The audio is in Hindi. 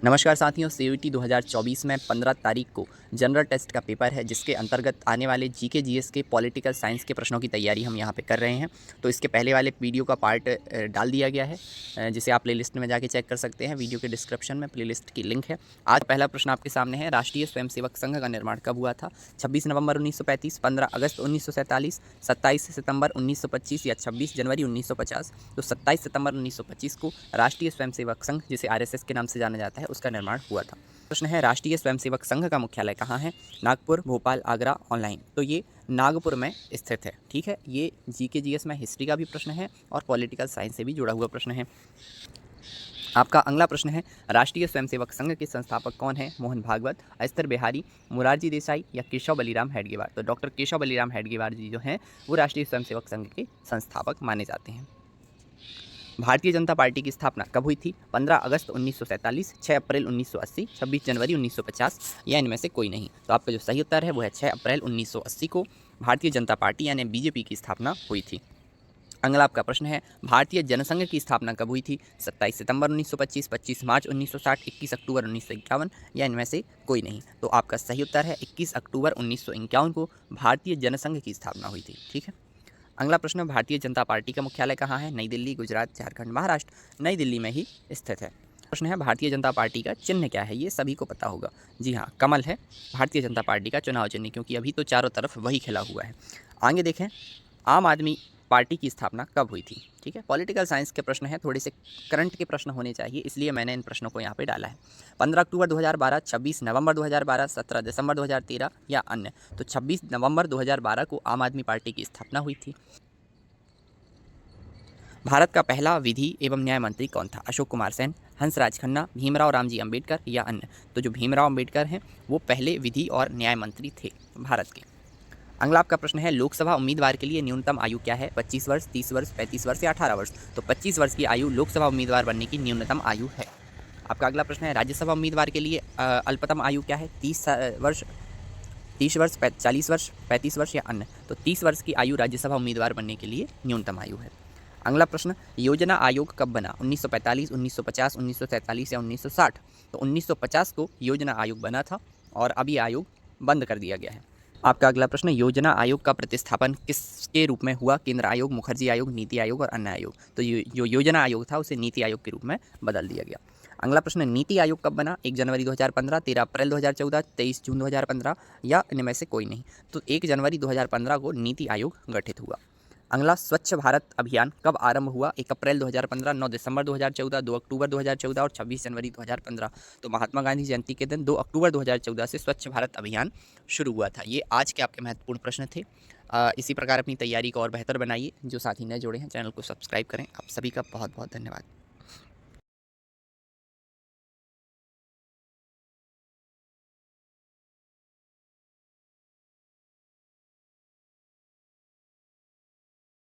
नमस्कार साथियों, सीयूईटी 2024 में 15 तारीख को जनरल टेस्ट का पेपर है, जिसके अंतर्गत आने वाले जीके जीएस के पॉलिटिकल साइंस के प्रश्नों की तैयारी हम यहाँ पे कर रहे हैं। तो इसके पहले वाले वीडियो का पार्ट डाल दिया गया है, जिसे आप प्लेलिस्ट में जाके चेक कर सकते हैं। वीडियो के डिस्क्रिप्शन में प्लेलिस्ट की लिंक है। आज पहला प्रश्न आपके सामने है, राष्ट्रीय स्वयंसेवक संघ का निर्माण कब हुआ था? 26 नवंबर 1935, 15 अगस्त 1947, 27 सितंबर 1925 या 26 जनवरी 1950। तो 27 सितंबर 1925 को राष्ट्रीय स्वयंसेवक संघ, जिसे आरएसएस के नाम से जाना जाता है, उसका निर्माण हुआ था। प्रश्न है, राष्ट्रीय स्वयंसेवक संघ का मुख्यालय कहाँ है? नागपुर, भोपाल, आगरा, ऑनलाइन। तो ये नागपुर में स्थित है। ठीक है, ये जीके जीएस में हिस्ट्री का भी प्रश्न है और पॉलिटिकल साइंस से भी जुड़ा हुआ प्रश्न है। आपका अगला प्रश्न है, राष्ट्रीय स्वयंसेवक संघ के संस्थापक कौन है? मोहन भागवत, अस्तर बिहारी, मोरारजी देसाई या केशव बलीराम हेडगेवार। तो डॉक्टर केशव बलीराम हेडगेवार जी जो हैं वो राष्ट्रीय स्वयंसेवक संघ के संस्थापक माने जाते हैं। भारतीय जनता पार्टी की स्थापना कब हुई थी? 15 अगस्त 1947, 6 अप्रैल 1980, 26 जनवरी 1950 या इनमें से कोई नहीं। तो आपका जो सही उत्तर है वो है 6 अप्रैल 1980 को भारतीय जनता पार्टी यानी बीजेपी की स्थापना हुई थी। अगला आपका प्रश्न है, भारतीय जनसंघ की स्थापना कब हुई थी? 27 सितंबर 1925, 25 मार्च 1960, 21 अक्टूबर 1951 या इनमें से कोई नहीं। तो आपका सही उत्तर है 21 अक्टूबर 1951 को भारतीय जनसंघ की स्थापना हुई थी। ठीक है, अगला प्रश्न, भारतीय जनता पार्टी का मुख्यालय कहाँ है? नई दिल्ली, गुजरात, झारखंड, महाराष्ट्र। नई दिल्ली में ही स्थित है। प्रश्न है, भारतीय जनता पार्टी का चिन्ह क्या है? ये सभी को पता होगा। जी हाँ, कमल है भारतीय जनता पार्टी का चुनाव चिन्ह, क्योंकि अभी तो चारों तरफ वही खिला हुआ है। आगे देखें, आम आदमी पार्टी की स्थापना कब हुई थी? ठीक है, पॉलिटिकल साइंस के प्रश्न हैं, थोड़े से करंट के प्रश्न होने चाहिए, इसलिए मैंने इन प्रश्नों को यहाँ पे डाला है। 15 अक्टूबर 2012, 26 नवंबर 2012, 17 दिसंबर 2013 या अन्य। तो 26 नवंबर 2012 को आम आदमी पार्टी की स्थापना हुई थी। भारत का पहला विधि एवं न्याय मंत्री कौन था? अशोक कुमार सेन, हंसराज खन्ना, भीमराव रामजी अंबेडकर या अन्य। तो जो भीमराव अंबेडकर हैं वो पहले विधि और न्याय मंत्री थे भारत के। अगला आपका प्रश्न है, लोकसभा उम्मीदवार के लिए न्यूनतम आयु क्या है? 25 वर्ष, 30 वर्ष, 35 वर्ष या 18 वर्ष। तो 25 वर्ष की आयु लोकसभा उम्मीदवार बनने की न्यूनतम आयु है। आपका अगला प्रश्न है, राज्यसभा उम्मीदवार के लिए अल्पतम आयु क्या है? 30 वर्ष, 30 वर्ष, 40 वर्ष, 35 वर्ष या अन्य। तो 30 वर्ष की आयु राज्यसभा उम्मीदवार बनने के लिए न्यूनतम आयु है। अगला प्रश्न, योजना आयोग कब बना? 1945, 1950, 1947 या 1960। तो 1950 को योजना आयोग बना था और अभी आयोग बंद कर दिया गया है। आपका अगला प्रश्न, योजना आयोग का प्रतिस्थापन किसके रूप में हुआ? केंद्र आयोग, मुखर्जी आयोग, नीति आयोग और अन्य आयोग। तो जो योजना आयोग था उसे नीति आयोग के रूप में बदल दिया गया। अगला प्रश्न, नीति आयोग कब बना? 1 जनवरी 2015, 13 अप्रैल 2014, 23 जून 2015 या इनमें से कोई नहीं। तो 1 जनवरी 2015 को नीति आयोग गठित हुआ। अगला, स्वच्छ भारत अभियान कब आरंभ हुआ? 1 अप्रैल 2015, 9 दिसंबर 2014, 2 अक्टूबर 2014 और 26 जनवरी 2015। तो महात्मा गांधी जयंती के दिन 2 अक्टूबर 2014 से स्वच्छ भारत अभियान शुरू हुआ था। ये आज के आपके महत्वपूर्ण प्रश्न थे। इसी प्रकार अपनी तैयारी को और बेहतर बनाइए। जो साथी नए जुड़े हैं चैनल को सब्सक्राइब करें। आप सभी का बहुत बहुत धन्यवाद।